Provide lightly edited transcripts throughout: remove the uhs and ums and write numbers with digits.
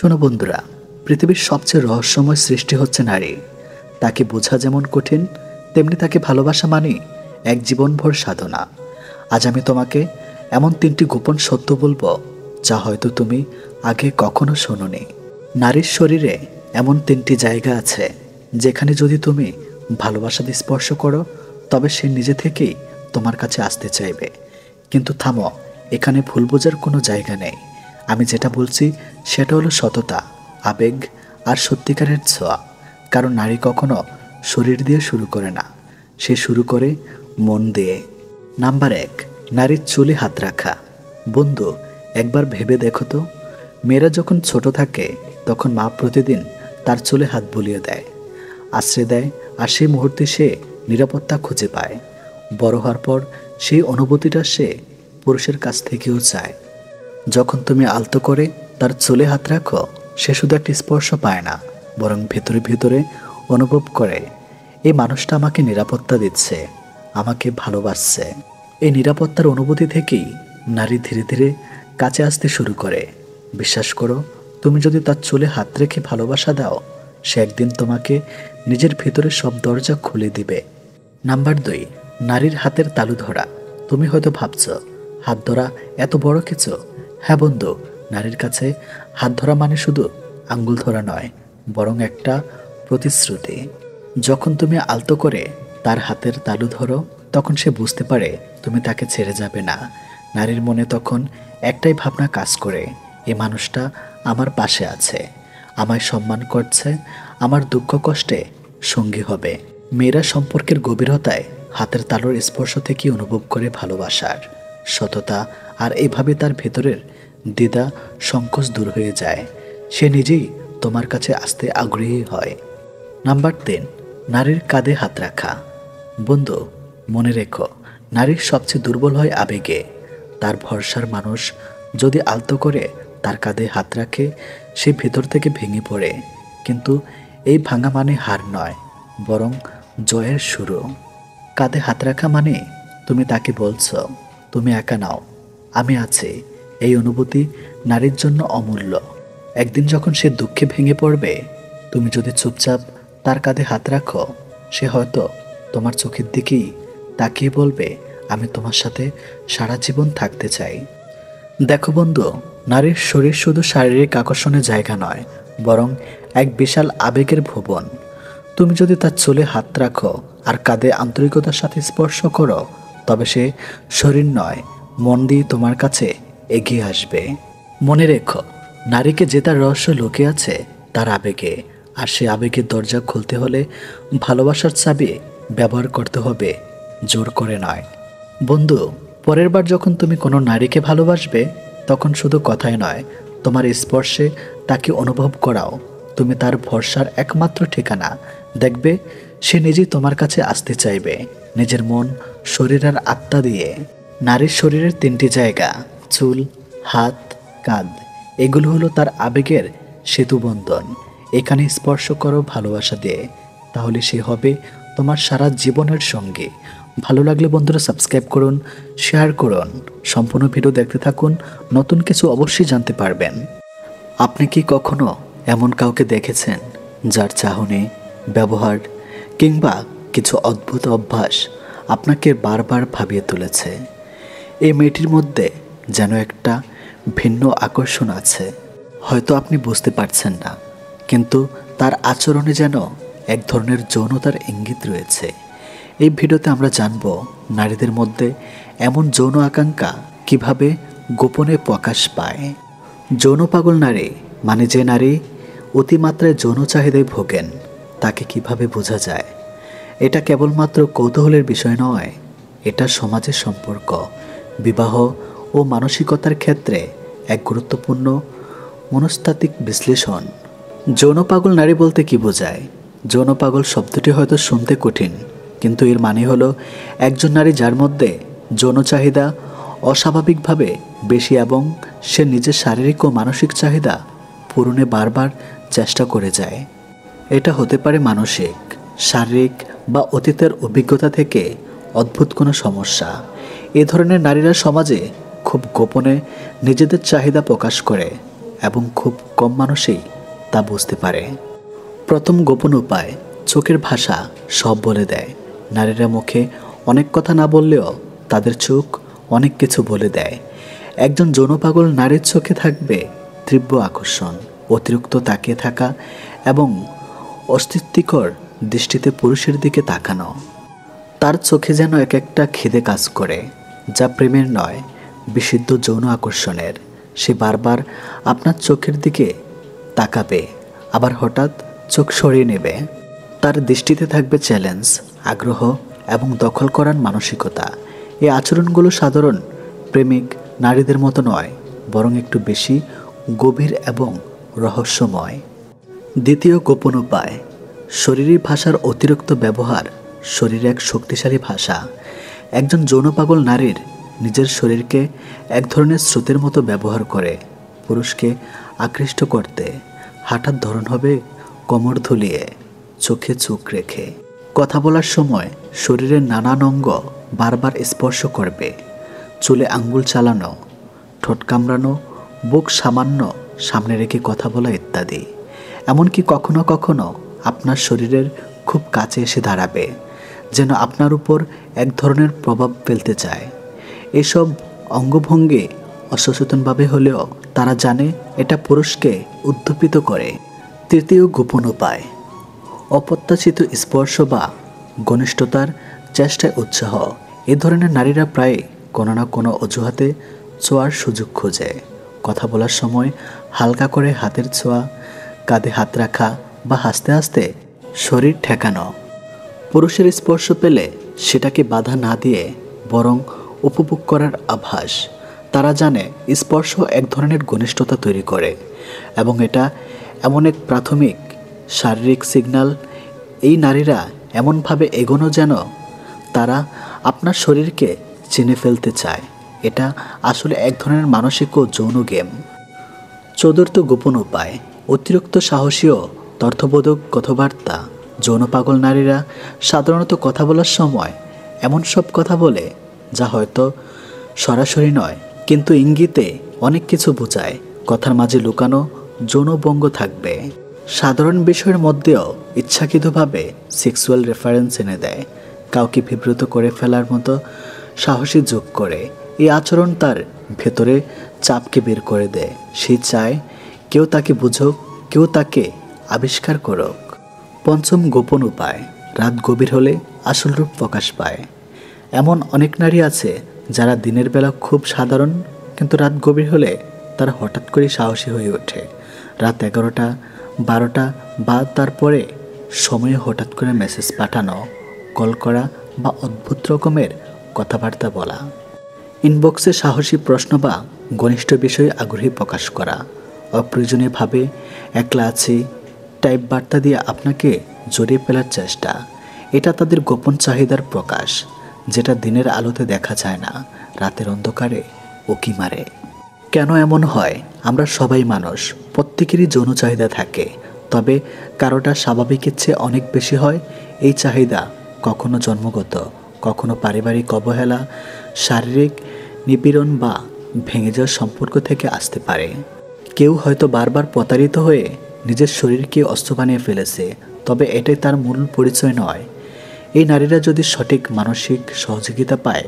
শোনো বন্ধুরা, পৃথিবীর সবচেয়ে রহস্যময় সৃষ্টি হচ্ছে নারী। তাকে বোঝা যেমন কঠিন, তেমনি তাকে ভালোবাসা মানে এক জীবনভর সাধনা। আজ আমি তোমাকে এমন 3টি গোপন সত্য বলবো, যা হয়তো তুমি আগে কখনো শোনোনি। নারীর শরীরে এমন 3টি জায়গা আছে, যেখানে যদি তুমি ভালোবাসা দিয়ে স্পর্শ করো, তবে সে নিজে থেকেই তোমার কাছে আসতে চাইবে। কিন্তু থামো, এখানে ভুল বোঝার কোনো জায়গা নেই। আমি যেটা বলছি সেটা হলো সততা, আবেগ আর সত্যিকারের ছোঁয়া। কারণ নারী কখনো শরীর দিয়ে শুরু করে না, সে শুরু করে মন দিয়ে। নাম্বার 1, নারীর চুলে হাত রাখা। বন্ধু, একবার ভেবে দেখো তো, মেয়েরা যখন ছোট থাকে তখন মা প্রতিদিন তার চুলে হাত বুলিয়ে দেয়, আশ্রয় দেয়, আর সেই মুহূর্তে সে নিরাপত্তা খুঁজে পায়। বড় হওয়ার পর সেই অনুভূতিটা সে পুরুষের কাছ থেকেও চায়। যখন তুমি আলতো করে তার চুলে হাত রাখো, সে শুধু একটা স্পর্শ পায় না, বরং ভেতরে ভেতরে অনুভব করে এই মানুষটা আমাকে নিরাপত্তা দিচ্ছে, আমাকে ভালোবাসছে। এই নিরাপত্তার অনুভূতি থেকেই নারী ধীরে ধীরে কাছে আসতে শুরু করে। বিশ্বাস করো, তুমি যদি তার চুলে হাত রেখে ভালোবাসা দাও, সে একদিন তোমাকে নিজের ভিতরে সব দরজা খুলে দিবে। নাম্বার 2, নারীর হাতের তালু ধরা। তুমি হয়তো ভাবছো হাত ধরা এত বড় কিছু। হ্যাঁ বন্ধু, নারীর কাছে হাত ধরা মানে শুধু আঙ্গুল ধরা নয়, বরং একটা প্রতিশ্রুতি। যখন তুমি আলতো করে তার হাতের তালু ধরো, তখন সে বুঝতে পারে তুমি তাকে ছেড়ে যাবে না। নারীর মনে তখন একটাই ভাবনা কাজ করে, এই মানুষটা আমার পাশে আছে, আমায় সম্মান করছে, আমার দুঃখ কষ্টে সঙ্গী হবে। মেয়েরা সম্পর্কের গভীরতায় হাতের তালুর স্পর্শ থেকে অনুভব করে ভালোবাসার সততা, আর এভাবে তার ভেতরের দ্বিধা সংকোচ দূর হয়ে যায়। সে নিজেই তোমার কাছে আসতে আগ্রহী হয়। নাম্বার 3, নারীর কাঁধে হাত রাখা। বন্ধু, মনে রেখো, নারীর সবচেয়ে দুর্বল হয় আবেগে। তার ভরসার মানুষ যদি আলতো করে তার কাঁধে হাত রাখে, সে ভেতর থেকে ভেঙে পড়ে। কিন্তু এই ভাঙা মানে হার নয়, বরং জয়ের শুরু। কাঁধে হাত রাখা মানে তুমি তাকে বলছো, তুমি একা নাও, আমি আছি। এই অনুভূতি নারীর জন্য অমূল্য। একদিন যখন সে দুঃখে ভেঙে পড়বে, তুমি যদি চুপচাপ তার কাঁধে হাত রাখো, সে হয়তো তোমার চোখের দিকেই তাকিয়ে বলবে, আমি তোমার সাথে সারা জীবন থাকতে চাই। দেখো বন্ধু, নারীর শরীর শুধু শারীরিক আকর্ষণের জায়গা নয়, বরং এক বিশাল আবেগের ভুবন। তুমি যদি তার চুলে হাত রাখো আর কাঁধে আন্তরিকতার সাথে স্পর্শ করো, তবে সে শরীর নয়, মন দিয়ে তোমার কাছে এগিয়ে আসবে। মনে রেখো, নারীকে যে তার রহস্য লুকিয়ে আছে তার আবেগে, আর সে আবেগের দরজা খুলতে হলে ভালোবাসার চাবি ব্যবহার করতে হবে, জোর করে নয়। বন্ধু, পরের বার যখন তুমি কোনো নারীকে ভালোবাসবে, তখন শুধু কথায় নয়, তোমার স্পর্শে তাকে অনুভব করাও তুমি তার ভরসার একমাত্র ঠিকানা। দেখবে সে নিজেই তোমার কাছে আসতে চাইবে, নিজের মন, শরীর আর আত্মা দিয়ে। নারীর শরীরের 3টি জায়গা, চুল, হাত, কাঁধ, এগুলো হলো তার আবেগের সেতুবন্ধন। এখানে স্পর্শ করো ভালোবাসা দিয়ে, তাহলে সে হবে তোমার সারা জীবনের সঙ্গী। ভালো লাগলে বন্ধুরা সাবস্ক্রাইব করুন, শেয়ার করুন, সম্পূর্ণ ভিডিও দেখতে থাকুন, নতুন কিছু অবশ্যই জানতে পারবেন। আপনি কি কখনো এমন কাউকে দেখেছেন যার চাহনি, ব্যবহার কিংবা কিছু অদ্ভুত অভ্যাস আপনাকে বারবার ভাবিয়ে তুলেছে? এই মেয়েটির মধ্যে যেন একটা ভিন্ন আকর্ষণ আছে। হয়তো আপনি বুঝতে পারছেন না, কিন্তু তার আচরণে যেন এক ধরনের যৌনতার ইঙ্গিত রয়েছে। এই ভিডিওতে আমরা জানব নারীদের মধ্যে এমন যৌন আকাঙ্ক্ষা কিভাবে গোপনে প্রকাশ পায়। যৌন পাগল নারী মানে যে নারী অতিমাত্রায় যৌন চাহিদায় ভোগেন, তাকে কিভাবে বোঝা যায়? এটা কেবলমাত্র কৌতূহলের বিষয় নয়, এটা সমাজের সম্পর্ক, বিবাহ ও মানসিকতার ক্ষেত্রে এক গুরুত্বপূর্ণ মনস্তাত্ত্বিক বিশ্লেষণ। যৌন পাগল নারী বলতে কি বোঝায়? যৌন পাগল শব্দটি হয়তো শুনতে কঠিন, কিন্তু এর মানে হলো একজন নারী যার মধ্যে যৌন চাহিদা অস্বাভাবিকভাবে বেশি এবং সে নিজের শারীরিক ও মানসিক চাহিদা পূরণে বারবার চেষ্টা করে যায়। এটা হতে পারে মানসিক, শারীরিক বা অতীতের অভিজ্ঞতা থেকে অদ্ভুত কোনো সমস্যা। এ ধরনের নারীরা সমাজে খুব গোপনে নিজেদের চাহিদা প্রকাশ করে এবং খুব কম মানুষই তা বুঝতে পারে। প্রথম গোপন উপায়, চোখের ভাষা সব বলে দেয়। নারীরা মুখে অনেক কথা না বললেও তাদের চোখ অনেক কিছু বলে দেয়। একজন যৌন পাগল নারীর চোখে থাকবে তীব্র আকর্ষণ, অতিরিক্ত তাকিয়ে থাকা এবং অস্বস্তিকর দৃষ্টিতে পুরুষের দিকে তাকানো। তার চোখে যেন এক একটা খিদে কাজ করে, যা প্রেমের নয়, বিশুদ্ধ যৌন আকর্ষণের। সে বারবার আপনার চোখের দিকে তাকাবে, আবার হঠাৎ চোখ সরিয়ে নেবে। তার দৃষ্টিতে থাকবে চ্যালেঞ্জ, আগ্রহ এবং দখল করার মানসিকতা। এই আচরণগুলো সাধারণ প্রেমিক নারীদের মতো নয়, বরং একটু বেশি গভীর এবং রহস্যময়। দ্বিতীয় গোপন উপায়, শরীরী ভাষার অতিরিক্ত ব্যবহার। শরীর এক শক্তিশালী ভাষা। একজন যৌন পাগল নারীর নিজের শরীরকে এক ধরনের স্রোতের মতো ব্যবহার করে পুরুষকে আকৃষ্ট করতে। হাঁটার ধরন হবে কোমর ধুলিয়ে, চোখে চোখ রেখে। কথা বলার সময় শরীরের নানান অঙ্গ বারবার স্পর্শ করবে, চুলে আঙ্গুল চালানো, ঠোঁট কামড়ানো, বুক সামান্য সামনে রেখে কথা বলা ইত্যাদি। এমনকি কখনো কখনো আপনার শরীরের খুব কাছে এসে দাঁড়াবে, যেন আপনার উপর এক ধরনের প্রভাব ফেলতে চায়। এসব অঙ্গভঙ্গি অসচেতনভাবে হলেও তারা জানে এটা পুরুষকে উদ্দীপিত করে। তৃতীয় গোপন উপায়, অপ্রত্যাশিত স্পর্শ বা ঘনিষ্ঠতার চেষ্টায় উৎসাহ। এ ধরনের নারীরা প্রায় কোনো না কোনো অজুহাতে ছোঁয়ার সুযোগ খোঁজে। কথা বলার সময় হালকা করে হাতের ছোঁয়া, কাঁধে হাত রাখা বা হাসতে হাসতে শরীর ঠেকানো। পুরুষের স্পর্শ পেলে সেটাকে বাধা না দিয়ে বরং উপভোগ করার আভাস। তারা জানে স্পর্শ এক ধরনের ঘনিষ্ঠতা তৈরি করে এবং এটা এমন এক প্রাথমিক শারীরিক সিগন্যাল। এই নারীরা এমনভাবে এগোনো যেন তারা আপনার শরীরকে চিনে ফেলতে চায়। এটা আসলে এক ধরনের মানসিক ও যৌন গেম। চতুর্থ গোপন উপায়, অতিরিক্ত সাহসী ও তথ্যবোধক কথাবার্তা। যৌন পাগল নারীরা সাধারণত কথা বলার সময় এমন সব কথা বলে যা হয়তো সরাসরি নয়, কিন্তু ইঙ্গিতে অনেক কিছু বোঝায়। কথার মাঝে লুকানো যৌনবঙ্গ থাকবে। সাধারণ বিষয়ের মধ্যেও ইচ্ছাকৃতভাবে সেক্সুয়াল রেফারেন্স এনে দেয়, কাউকে বিব্রত করে ফেলার মতো সাহসী যোগ করে। এই আচরণ তার ভেতরে চাপকে বের করে দেয়। সে চায় কেউ তাকে বুঝুক, কেউ তাকে আবিষ্কার করুক। পঞ্চম গোপন উপায়, রাত গভীর হলে আসল রূপ প্রকাশ পায়। এমন অনেক নারী আছে যারা দিনের বেলা খুব সাধারণ, কিন্তু রাত গভীর হলে তারা হঠাৎ করে সাহসী হয়ে ওঠে। রাত 11টা, 12টা বা তারপরে সময়ে হঠাৎ করে মেসেজ পাঠানো, কল করা বা অদ্ভুত রকমের কথাবার্তা বলা। ইনবক্সে সাহসী প্রশ্ন বা ঘনিষ্ঠ বিষয়ে আগ্রহী প্রকাশ করা। অপ্রয়োজনীয়ভাবে একলা আছি টাইপ বার্তা দিয়ে আপনাকে জড়িয়ে ফেলার চেষ্টা। এটা তাদের গোপন চাহিদার প্রকাশ, যেটা দিনের আলোতে দেখা যায় না, রাতের অন্ধকারে উকি মারে। কেন এমন হয়? আমরা সবাই মানুষ, প্রত্যেকেরই যৌন চাহিদা থাকে, তবে কারোটা স্বাভাবিকের চেয়ে অনেক বেশি হয়। এই চাহিদা কখনো জন্মগত, কখনো পারিবারিক অবহেলা, শারীরিক নিপীড়ন বা ভেঙে যাওয়ার সম্পর্ক থেকে আসতে পারে। কেউ হয়তো বারবার প্রতারিত হয়ে নিজের শরীরকে অস্ত্র বানিয়ে ফেলেছে, তবে এটাই তার মূল পরিচয় নয়। এই নারীরা যদি সঠিক মানসিক সহযোগিতা পায়,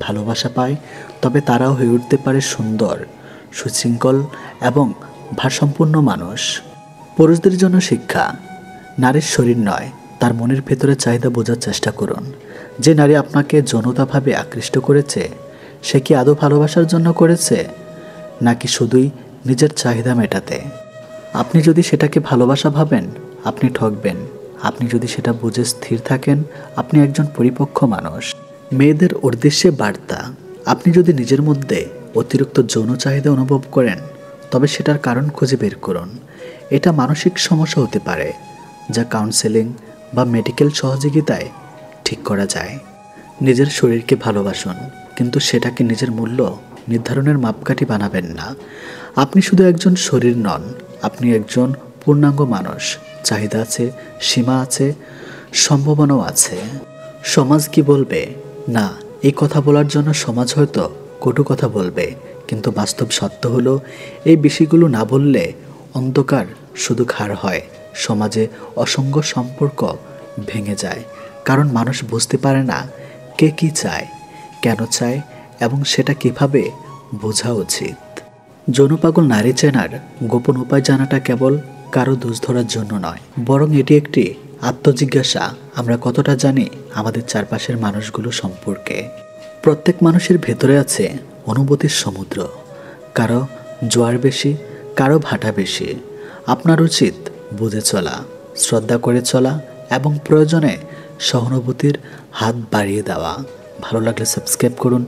ভালোবাসা পায়, তবে তারাও হয়ে উঠতে পারে সুন্দর, সুশৃঙ্খল এবং ভারসম্পন্ন মানুষ। পুরুষদের জন্য শিক্ষা, নারীর শরীর নয়, তার মনের ভেতরে চাহিদা বোঝার চেষ্টা করুন। যে নারী আপনাকে যৌনতাভাবে আকৃষ্ট করেছে, সে কি আদৌ ভালোবাসার জন্য করেছে, নাকি শুধুই নিজের চাহিদা মেটাতে? আপনি যদি সেটাকে ভালোবাসা ভাবেন, আপনি ঠকবেন। আপনি যদি সেটা বুঝে স্থির থাকেন, আপনি একজন পরিপক্ক মানুষ। মেয়েদের উদ্দেশ্যে বার্তা, আপনি যদি নিজের মধ্যে অতিরিক্ত যৌন চাহিদা অনুভব করেন, তবে সেটার কারণ খুঁজে বের করুন। এটা মানসিক সমস্যা হতে পারে, যা কাউন্সেলিং বা মেডিকেল সহযোগিতায় ঠিক করা যায়। নিজের শরীরকে ভালোবাসুন, কিন্তু সেটাকে নিজের মূল্য নির্ধারণের মাপকাঠি বানাবেন না। আপনি শুধু একজন শরীর নন, আপনি একজন পূর্ণাঙ্গ মানুষ। চাহিদা আছে, সীমা আছে, সম্ভাবনাও আছে। সমাজ কি বলবে? না, এই কথা বলার জন্য সমাজ হয়তো কটু কথা বলবে, কিন্তু বাস্তব সত্য হলো এই বিষয়গুলো না বললে অন্ধকার শুধু ঘাড় হয়, সমাজে অসংখ্য সম্পর্ক ভেঙে যায়। কারণ মানুষ বুঝতে পারে না কে কী চায়, কেন চায় এবং সেটা কিভাবে বোঝা উচিত। যৌনপাগল নারী চেনার গোপন উপায় জানাটা কেবল কারো দোষ ধরার জন্য নয়, বরং এটি একটি আত্মজিজ্ঞাসা আমরা কতটা জানি আমাদের চারপাশের মানুষগুলো সম্পর্কে। প্রত্যেক মানুষের ভেতরে আছে অনুভূতির সমুদ্র, কারো জোয়ার বেশি, কারো ভাটা বেশি। আপনার উচিত বুঝে চলা, শ্রদ্ধা করে চলা এবং প্রয়োজনে সহানুভূতির হাত বাড়িয়ে দেওয়া। ভালো লাগলে সাবস্ক্রাইব করুন,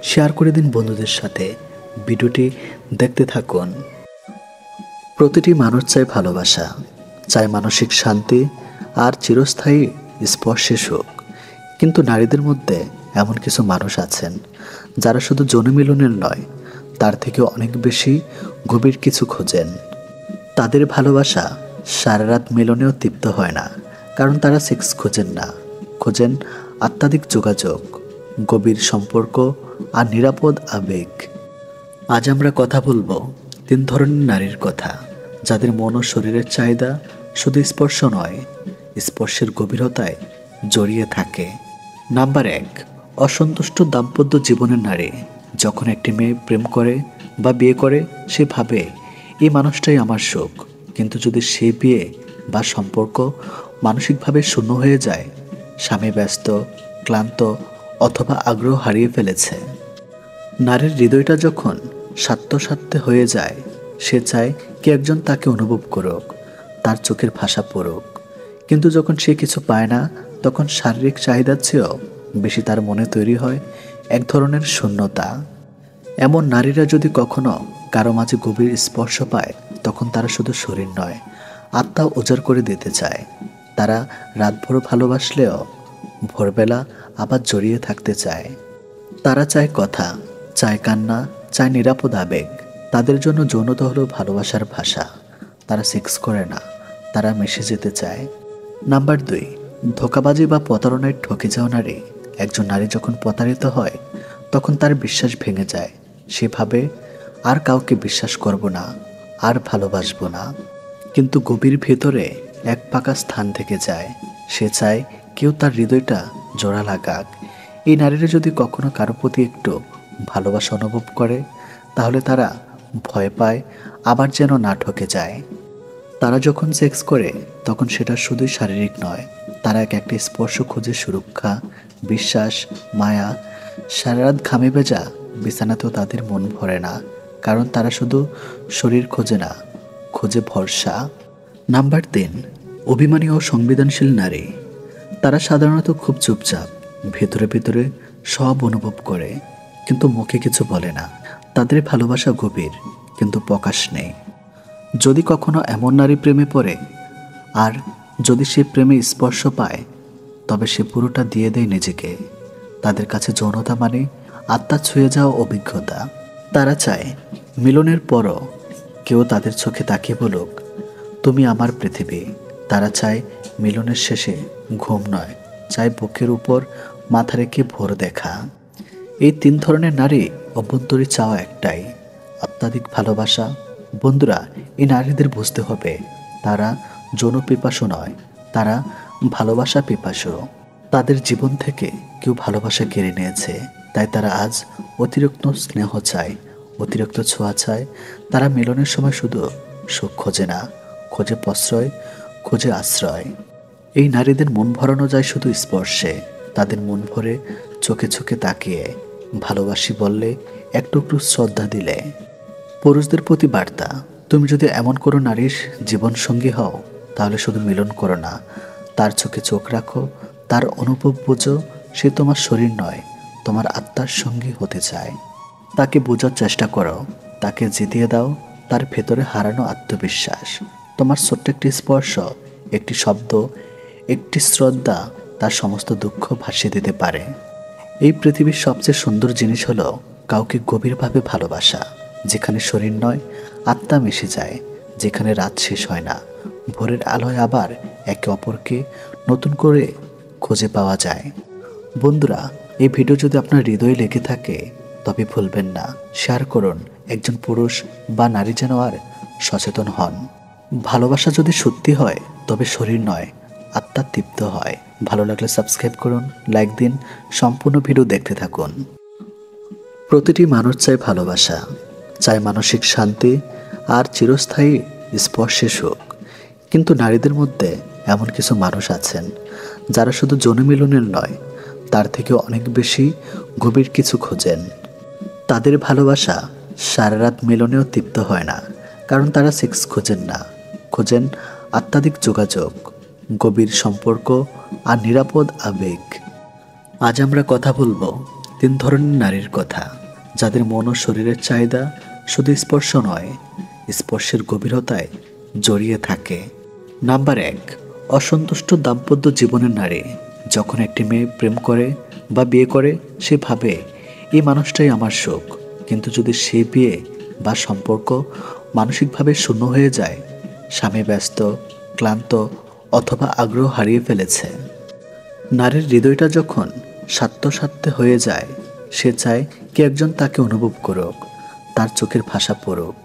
শেয়ার করে দিন বন্ধুদের সাথে। ভিডিওটি দেখতে থাকুন। প্রতিটি মানুষ চায় ভালোবাসা, চায় মানসিক শান্তি আর চিরস্থায়ী স্পর্শে সুখ। কিন্তু নারীদের মধ্যে এমন কিছু মানুষ আছেন যারা শুধু যৌন মিলনের নয়, তার থেকে অনেক বেশি গভীর কিছু খোঁজেন। তাদের ভালোবাসা সারা রাত মিলনেও তৃপ্ত হয় না, কারণ তারা সেক্স খোঁজেন না, খোঁজেন আত্মাধিক যোগাযোগ, গভীর সম্পর্ক আর নিরাপদ আবেগ। আজ আমরা কথা বলবো 3 ধরনের নারীর কথা, যাদের মন ও শরীরের চাহিদা শুধু স্পর্শ নয়, স্পর্শের গভীরতায় জড়িয়ে থাকে। নাম্বার 1, অসন্তুষ্ট দাম্পত্য জীবনের নারী। যখন একটি মেয়ে প্রেম করে বা বিয়ে করে, সে ভাবে এই মানুষটাই আমার সুখ। কিন্তু যদি সে বিয়ে বা সম্পর্ক মানসিকভাবে শূন্য হয়ে যায়, স্বামী ব্যস্ত, ক্লান্ত অথবা আগ্রহ হারিয়ে ফেলেছে, নারীর হৃদয়টা যখন স্বার্থে হয়ে যায়, সে চায় কে একজন তাকে অনুভব করুক, তার চোখের ভাষা পড়ুক। কিন্তু যখন সে কিছু পায় না, তখন শারীরিক চাহিদার চেয়েও বেশি তার মনে তৈরি হয় এক ধরনের শূন্যতা। এমন নারীরা যদি কখনো কারো মাঝে গভীর স্পর্শ পায়, তখন তারা শুধু শরীর নয়, আত্মা উজাড় করে দিতে চায়। তারা রাতভর ভালোবাসলেও ভোরবেলা আবার জড়িয়ে থাকতে চায়। তারা চায় কথা, চায় কান্না, চায় নিরাপদ আবেগ। তাদের জন্য যৌনতা হলো ভালোবাসার ভাষা। তারা সেক্স করে না, তারা মিশে যেতে চায়। নাম্বার 2, ধোঁকাবাজি বা প্রতারণায় ঠকে যাওয়া নারী। একজন নারী যখন প্রতারিত হয়, তখন তার বিশ্বাস ভেঙে যায়। সে ভাবে আর কাউকে বিশ্বাস করব না, আর ভালোবাসবো না। কিন্তু গভীর ভেতরে এক ফাঁকা স্থান থেকে যায়। সে চায় কেউ তার হৃদয়টা জোড়া লাগাক। এই নারীরা যদি কখনো কারো প্রতি একটু ভালোবাসা অনুভব করে, তাহলে তারা ভয় পায় আবার যেন না ঠকে যায়। তারা যখন সেক্স করে, তখন সেটা শুধুই শারীরিক নয়, তারা একটা স্পর্শ খোঁজে সুরক্ষা, বিশ্বাস, মায়া। সারা রাত ঘামে ভেজা বিছানাতেও তাদের মন ভরে না, কারণ তারা শুধু শরীর খোঁজে না, খোঁজে ভরসা। নাম্বার 3, অভিমানী ও সংবেদনশীল নারী। তারা সাধারণত খুব চুপচাপ, ভেতরে ভেতরে সব অনুভব করে, কিন্তু মুখে কিছু বলে না। তাদের ভালোবাসা গভীর, কিন্তু প্রকাশ নেই। যদি কখনো এমন নারী প্রেমে পড়ে, আর যদি সে প্রেমে স্পর্শ পায়, তবে সে পুরোটা দিয়ে দেয় নিজেকে। তাদের কাছে যৌনতা মানে আত্মা ছুঁয়ে যাওয়া অভিজ্ঞতা। তারা চায় মিলনের পরও কেউ তাদের চোখে তাকিয়ে বলুক, তুমি আমার পৃথিবী। তারা চায় মিলনের শেষে ঘুম নয়, চায় বুকের উপর মাথা রেখে ভোর দেখা। এই 3 ধরনের নারী অভ্যন্তরী চাওয়া একটাই, অত্যাধিক ভালোবাসা। বন্ধুরা, এই নারীদের বুঝতে হবে তারা যৌন পিপাসু নয়, তারা ভালোবাসা পিপাসু। তাদের জীবন থেকে কেউ ভালোবাসা কেড়ে নিয়েছে, তাই তারা আজ অতিরিক্ত স্নেহ চায়, অতিরিক্ত ছোঁয়া চায়। তারা মিলনের সময় শুধু সুখ খোঁজে না, খোঁজে প্রশ্রয়, খোঁজে আশ্রয়। এই নারীদের মন ভরানো যায় শুধু স্পর্শে। তাদের মন ভরে চোখে চোখে তাকিয়ে, ভালোবাসি বললে, একটু শ্রদ্ধা দিলে। পুরুষদের প্রতি বার্তা, তুমি যদি এমন কোনো নারীর জীবনসঙ্গী হও, তাহলে শুধু মিলন করো না, তার চোখে চোখ রাখো, তার অনুভব বোঝো। সে তোমার শরীর নয়, তোমার আত্মার সঙ্গী হতে চায়। তাকে বোঝার চেষ্টা করো, তাকে জিতিয়ে দাও তার ভেতরে হারানো আত্মবিশ্বাস। তোমার ছোট্ট একটি স্পর্শ, একটি শব্দ, একটি শ্রদ্ধা তার সমস্ত দুঃখ ভাসিয়ে দিতে পারে। এই পৃথিবীর সবচেয়ে সুন্দর জিনিস হলো কাউকে গভীরভাবে ভালোবাসা, যেখানে শরীর নয়, আত্মা মিশে যায়, যেখানে রাত শেষ হয় না, ভোরের আলোয় আবার একে অপরকে নতুন করে খুঁজে পাওয়া যায়। বন্ধুরা, এই ভিডিও যদি আপনার হৃদয়ে লেগে থাকে, তবে ভুলবেন না শেয়ার করুন একজন পুরুষ বা নারী যেন আর সচেতন হন। ভালোবাসা যদি সত্যি হয় তবে শরীর নয়, আত্মা তৃপ্ত হয়। ভালো লাগলে সাবস্ক্রাইব করুন, লাইক দিন, সম্পূর্ণ ভিডিও দেখতে থাকুন। প্রতিটি মানুষ চায় ভালোবাসা, চায় মানসিক শান্তি আর চিরস্থায়ী স্পর্শে সুখ। কিন্তু নারীদের মধ্যে এমন কিছু মানুষ আছেন যারা শুধু যৌনমিলনের নয়, তার থেকে অনেক বেশি গভীর কিছু খোঁজেন। তাদের ভালোবাসা সারা রাত মিলনেও তৃপ্ত হয় না, কারণ তারা সেক্স খোঁজেন না, খোঁজেন আত্মাধিক যোগাযোগ, গভীর সম্পর্ক আর নিরাপদ আবেগ। আজ আমরা কথা বলবো 3 ধরনের নারীর কথা, যাদের মন ও শরীরের চাহিদা শুধু স্পর্শ নয়, স্পর্শের গভীরতায় জড়িয়ে থাকে। নাম্বার 1, অসন্তুষ্ট দাম্পত্য জীবনের নারী। যখন একটি মেয়ে প্রেম করে বা বিয়ে করে, সে ভাবে এই মানুষটাই আমার সুখ। কিন্তু যদি সে বিয়ে বা সম্পর্ক মানসিকভাবে শূন্য হয়ে যায়, স্বামী ব্যস্ত, ক্লান্ত অথবা আগ্রহ হারিয়ে ফেলেছে, নারীর হৃদয়টা যখন স্বার্থে হয়ে যায়, সে চায় কে একজন তাকে অনুভব করুক, তার চোখের ভাষা পড়ুক।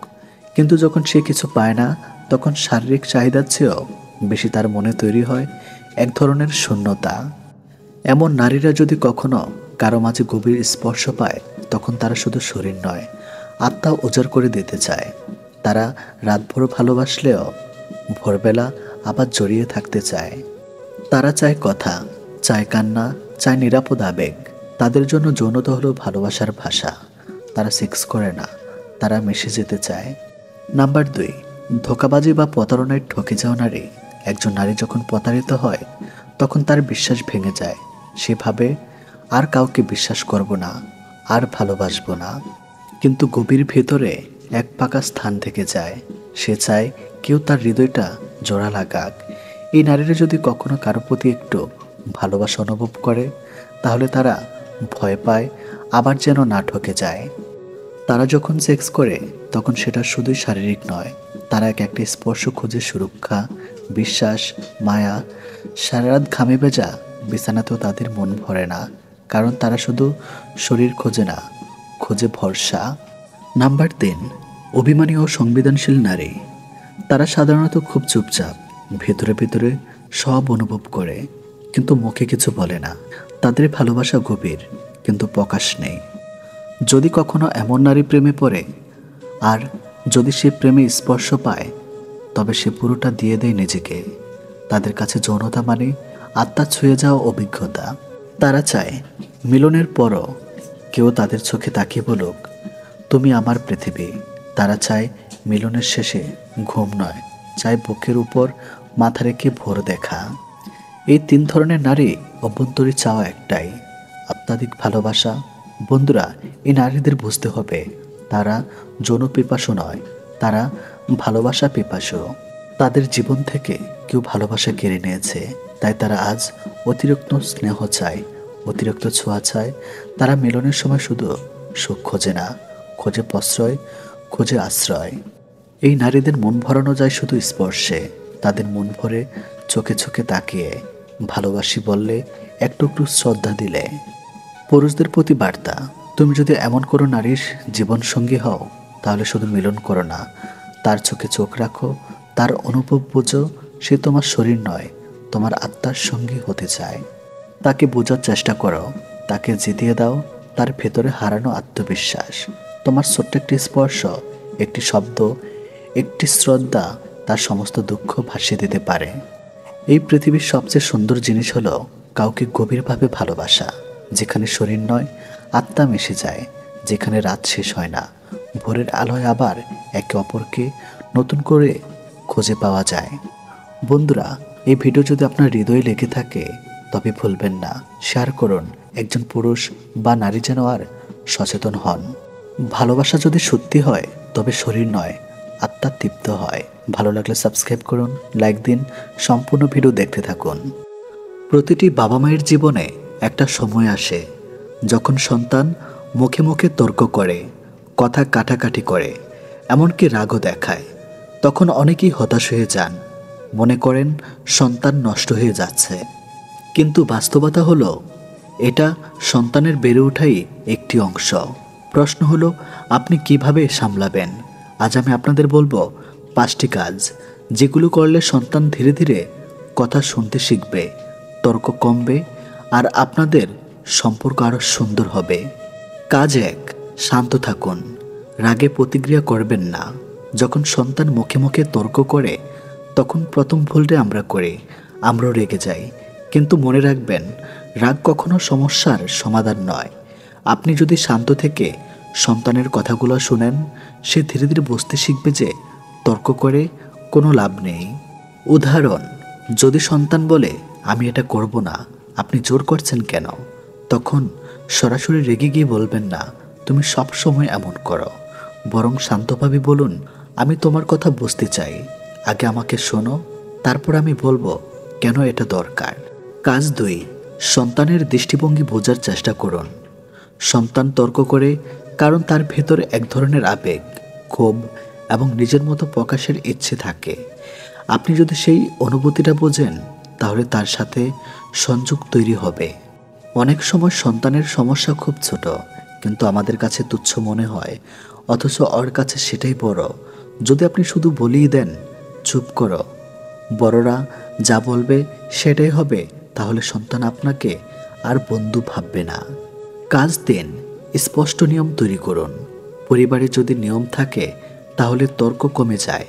কিন্তু যখন সে কিছু পায় না, তখন শারীরিক চাহিদার চেয়েও বেশি তার মনে তৈরি হয় এক ধরনের শূন্যতা। এমন নারীরা যদি কখনো কারো মাঝে গভীর স্পর্শ পায়, তখন তারা শুধু শরীর নয়, আত্মা উজাড় করে দিতে চায়। তারা রাতভর ভালোবাসলেও ভোরবেলা আবার জড়িয়ে থাকতে চায়। তারা চায় কথা, চায় কান্না, চায় নিরাপদ আবেগ। তাদের জন্য যৌনতা হলো ভালোবাসার ভাষা। তারা সেক্স করে না, তারা মিশে যেতে চায়। নাম্বার 2, ধোঁকাবাজি বা প্রতারণায় ঠকে যাওয়া নারী। একজন নারী যখন প্রতারিত হয়, তখন তার বিশ্বাস ভেঙে যায়। সে ভাবে আর কাউকে বিশ্বাস করব না, আর ভালোবাসবো না। কিন্তু গভীর ভেতরে এক ফাঁকা স্থান থেকে যায়। সে চায় কেউ তার হৃদয়টা জোড়া লাগাক। এই নারীরা যদি কখনো কারো প্রতি একটু ভালোবাসা অনুভব করে, তাহলে তারা ভয় পায় আবার যেন না ঠকে যায়। তারা যখন সেক্স করে, তখন সেটা শুধুই শারীরিক নয়, তারা একটা স্পর্শ খোঁজে, সুরক্ষা, বিশ্বাস, মায়া। সারা রাত ঘামে ভেজা বিছানাতেও তাদের মন ভরে না, কারণ তারা শুধু শরীর খোঁজে না, খোঁজে ভরসা। নাম্বার 3, অভিমানী ও সংবেদনশীল নারী। তারা সাধারণত খুব চুপচাপ, ভেতরে ভেতরে সব অনুভব করে, কিন্তু মুখে কিছু বলে না। তাদের ভালোবাসা গভীর, কিন্তু প্রকাশ নেই। যদি কখনো এমন নারী প্রেমে পড়ে, আর যদি সে প্রেমে স্পর্শ পায়, তবে সে পুরোটা দিয়ে দেয় নিজেকে। তাদের কাছে যৌনতা মানে আত্মা ছুঁয়ে যাওয়া অভিজ্ঞতা। তারা চায় মিলনের পরও কেউ তাদের চোখে তাকিয়ে বলুক, তুমি আমার পৃথিবী। তারা চায় মিলনের শেষে ঘুম নয়, চায় বুকের উপর মাথা রেখে ভোর দেখা। এই 3 ধরনের নারী অভ্যন্তরী চাওয়া একটাই, আত্মাধিক ভালোবাসা। বন্ধুরা, এই নারীদের বুঝতে হবে তারা যৌন পিপাসু নয়, তারা ভালোবাসা পিপাসু। তাদের জীবন থেকে কেউ ভালোবাসা কেড়ে নিয়েছে, তাই তারা আজ অতিরিক্ত স্নেহ চায়, অতিরিক্ত ছোঁয়া চায়। তারা মিলনের সময় শুধু সুখ খোঁজে না, খোঁজে প্রশ্রয়, খোঁজে আশ্রয়। এই নারীদের মন ভরানো যায় শুধু স্পর্শে। তাদের মন ভরে চোখে চোখে তাকিয়ে, ভালোবাসি বললে, একটু শ্রদ্ধা দিলে। পুরুষদের প্রতি বার্তা, তুমি যদি এমন কোনো নারীর জীবনসঙ্গী হও, তাহলে শুধু মিলন করো না, তার চোখে চোখ রাখো, তার অনুভব বোঝো। সে তোমার শরীর নয়, তোমার আত্মার সঙ্গী হতে চায়। তাকে বোঝার চেষ্টা করো, তাকে জিতিয়ে দাও তার ভেতরে হারানো আত্মবিশ্বাস। তোমার ছোট্ট একটি স্পর্শ, একটি শব্দ, একটি শ্রদ্ধা তার সমস্ত দুঃখ ভাসিয়ে দিতে পারে। এই পৃথিবীর সবচেয়ে সুন্দর জিনিস হলো কাউকে গভীরভাবে ভালোবাসা, যেখানে শরীর নয়, আত্মা মিশে যায়, যেখানে রাত শেষ হয় না, ভোরের আলোয় আবার একে অপরকে নতুন করে খুঁজে পাওয়া যায়। বন্ধুরা, এই ভিডিও যদি আপনার হৃদয়ে লেগে থাকে, তবে ভুলবেন না শেয়ার করুন। একজন পুরুষ বা নারী যেন আর সচেতন হন। ভালোবাসা যদি সত্যি হয়, তবে শরীর নয়, আত্মা তৃপ্ত হয়। ভালো লাগলে সাবস্ক্রাইব করুন, লাইক দিন, সম্পূর্ণ ভিডিও দেখতে থাকুন। প্রতিটি বাবা মায়ের জীবনে একটা সময় আসে যখন সন্তান মুখে মুখে তর্ক করে, কথা কাটাকাটি করে, এমনকি রাগও দেখায়। তখন অনেকেই হতাশ হয়ে যান, মনে করেন সন্তান নষ্ট হয়ে যাচ্ছে। কিন্তু বাস্তবতা হলো এটা সন্তানের বেড়ে ওঠাই একটি অংশ। প্রশ্ন হলো আপনি কিভাবে সামলাবেন। আজ আমি আপনাদের বলবো 5টি কাজ, যেগুলো করলে সন্তান ধীরে ধীরে কথা শুনতে শিখবে, তর্ক কমবে আর আপনাদের সম্পর্ক আরও সুন্দর হবে। কাজ 1, শান্ত থাকুন। রাগে প্রতিক্রিয়া করবেন না। যখন সন্তান মুখে মুখে তর্ক করে তখন প্রথম ভুলটা আমরা করি, আমরাও রেগে যাই। কিন্তু মনে রাখবেন, রাগ কখনো সমস্যার সমাধান নয়। আপনি যদি শান্ত থেকে সন্তানের কথাগুলো শুনেন, সে ধীরে ধীরে বুঝতে শিখবে যে তর্ক করে কোনো লাভ নেই। উদাহরণ, যদি সন্তান বলে আমি এটা করব না, আপনি জোর করছেন কেন, তখন সরাসরি রেগে গিয়ে বলবেন না তুমি সব সময় এমন করো, বরং শান্তভাবে বলুন আমি তোমার কথা বুঝতে চাই, আগে আমাকে শোনো, তারপর আমি বলবো কেন এটা দরকার। কাজ 2, সন্তানের দৃষ্টিভঙ্গি বোঝার চেষ্টা করুন। সন্তান তর্ক করে কারণ তার ভেতর এক ধরনের আবেগ, ক্ষোভ এবং নিজের মতো প্রকাশের ইচ্ছে থাকে। আপনি যদি সেই অনুভূতিটা বোঝেন, তাহলে তার সাথে সংযোগ তৈরি হবে। অনেক সময় সন্তানের সমস্যা খুব ছোট, কিন্তু আমাদের কাছে তুচ্ছ মনে হয়, অথচ ওর কাছে সেটাই বড়। যদি আপনি শুধু বলেই দেন চুপ করো, বড়রা যা বলবে সেটাই হবে, তাহলে সন্তান আপনাকে আর বন্ধু ভাববে না। কাজ 3, স্পষ্ট নিয়ম তৈরি করুন। পরিবারে যদি নিয়ম থাকে তাহলে তর্ক কমে যায়।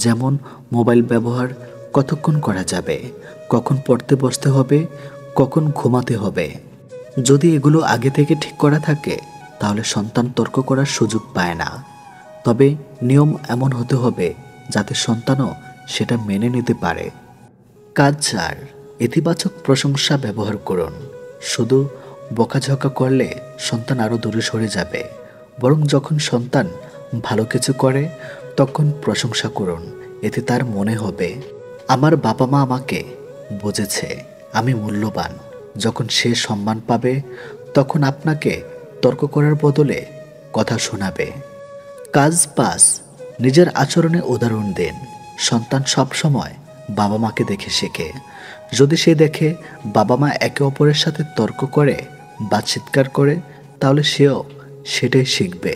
যেমন মোবাইল ব্যবহার কতক্ষণ করা যাবে, কখন পড়তে বসতে হবে, কখন ঘুমাতে হবে। যদি এগুলো আগে থেকে ঠিক করা থাকে তাহলে সন্তান তর্ক করার সুযোগ পায় না। তবে নিয়ম এমন হতে হবে যাতে সন্তানও সেটা মেনে নিতে পারে। কাজ 4, ইতিবাচক প্রশংসা ব্যবহার করুন। শুধু বকাঝকা করলে সন্তান আরও দূরে সরে যাবে, বরং যখন সন্তান ভালো কিছু করে তখন প্রশংসা করুন। এতে তার মনে হবে আমার বাবা মা আমাকে বুঝেছে, আমি মূল্যবান। যখন সে সম্মান পাবে তখন আপনাকে তর্ক করার বদলে কথা শোনাবে। কাজ 5, নিজের আচরণে উদাহরণ দিন। সন্তান সব সময় বাবা মাকে দেখে শেখে। যদি সে দেখে বাবা মা একে অপরের সাথে তর্ক করে বা চিৎকার করে, তাহলে সেও সেটাই শিখবে।